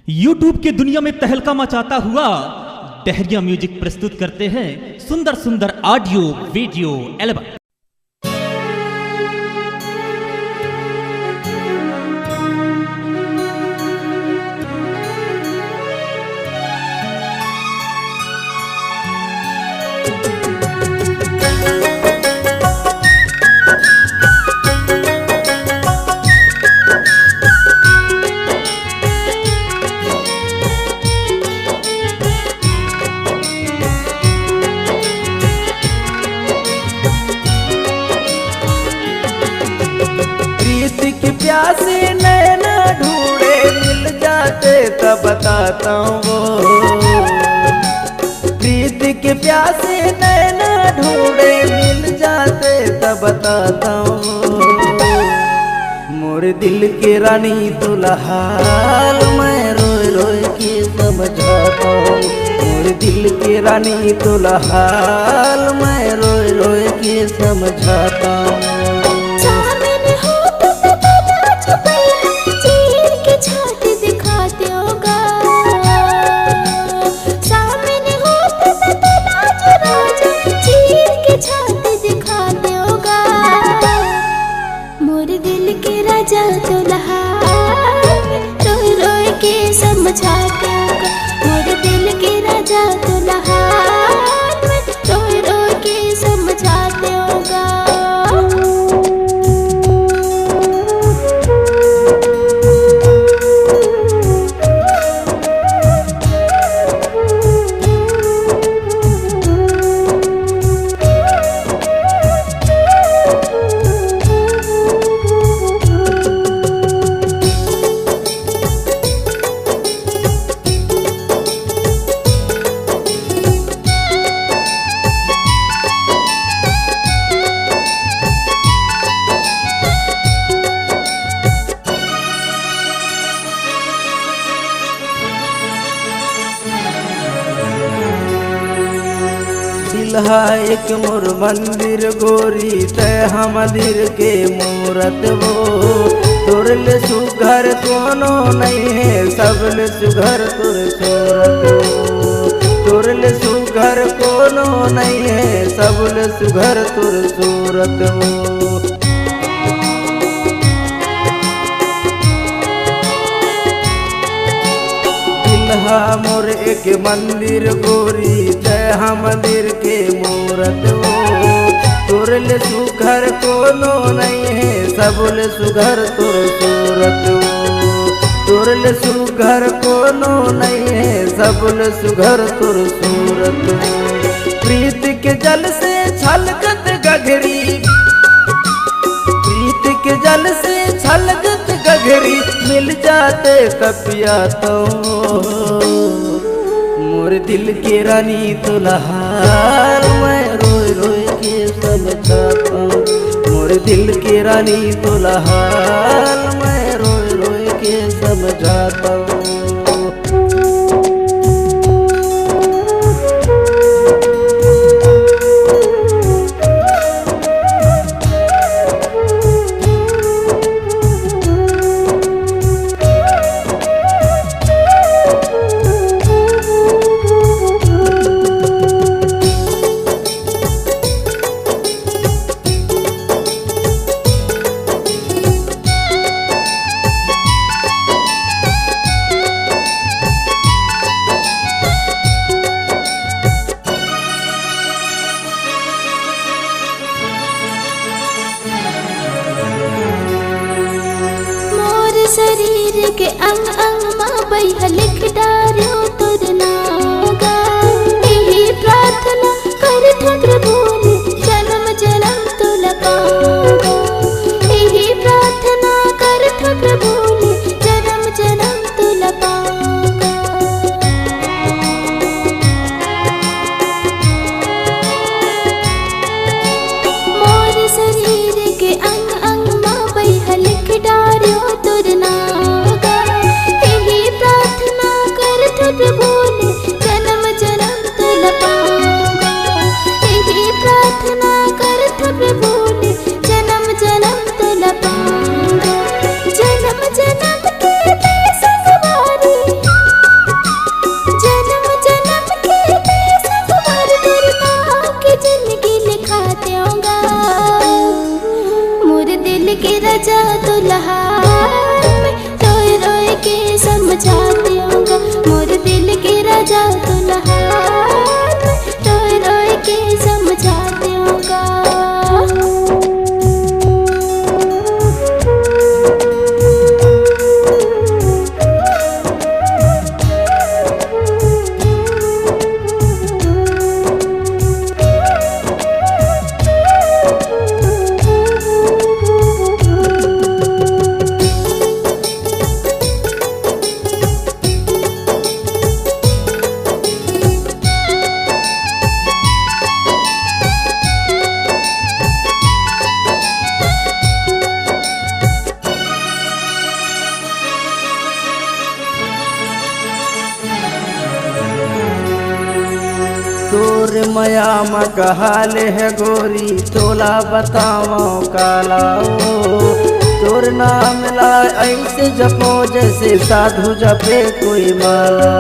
YouTube की दुनिया में तहलका मचाता हुआ डहरिया म्यूजिक प्रस्तुत करते हैं सुंदर सुंदर ऑडियो वीडियो एल्बम। प्यासे नैना ढूंढे मिल जाते तब बताता हूँ वो। प्रीत के प्यासे नैना ढूंढे मिल जाते तब बताता हूँ। मोर दिल के रानी दुल्हाल मैं रोए रोए के समझाता हूँ। मोर दिल के रानी दुल्हाल मैं रोए रोए के समझाता हूँ। रोए रोए के समझाते होगा मोर दिल के राजा दुल्हान में रोए रोए के समझाते होगा। दिलहा एक मोर मंदिर गोरी तय मंदिर के मूरत वो। तोरले सुघर कोनो नहीं है सबले सुघर तुर सूरत वो। तोरले सुघर कोनो नहीं है सबले सुघर तुर सूरत वो। दिलहा मोर एक मंदिर गोरी जय मंदिर के मूरत वो। तोरले सुघर कोनो नहीं है सबले सुघर तुर सूरत वो। तोरले सुघर कोनो नहीं है सबले सुघर तुर सूरत वो। प्रीत के जल से छलकत गगरी प्रीत के जल से छलकत गगरी मिल जाते कपिया तो। मोर दिल के रानी दुल्हाल मैं रोए रोए के समझाता हूँ। मोर दिल के रानी दुल्हाल मैं रोए रोए के समझाता हूँ। राजा दुल्हान रोए रोए के समझाती हूँ गा। तोर मया मकहाल है गोरी तोला बताओ कालाओ। तोर नाम ला ऐसे जपो जैसे साधु जपे कोई माला।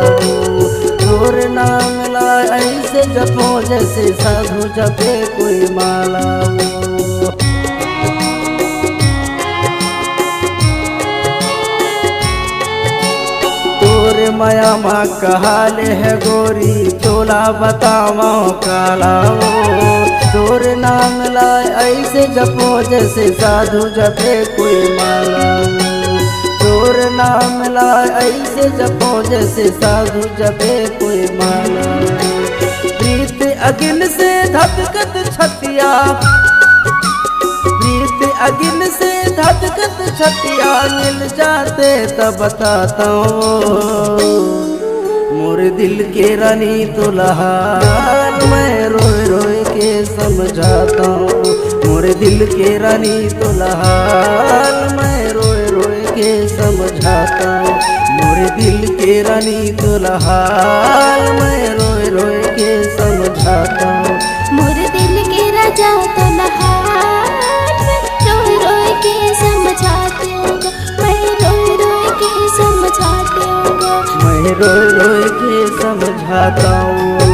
तोर नाम ला ऐसे जपो जैसे साधु जपे कोई माला। तोर माया माँ कहाल है गोरी तोला बताओ कालाओ। तोर नाम ला ऐसे जपो जैसे साधु जपे कोई माला। तोर नाम ला ऐसे जपो जैसे साधु जपे कोई माला। प्रीत अगिन से धधकत छतिया, प्रीत अगिन से धधकत छतिया मिल जाते तब बताता हूँ। मोरे दिल के रानी दुल्हान मैं रोए रोए के समझाता हूँ। मोरे दिल के रानी दुल्हान मैं रोए रोए के समझाता हूँ। मोरे दिल के रानी दुल्हान मैं रोए रोए के समझाता हूँ। मोरे दिल के राजा दुल्हान रोए रोए के समझाती हूँ गा। मैं रोए रोए के समझाती हूँ गा। मैं रोए रोए के समझाता हूँ।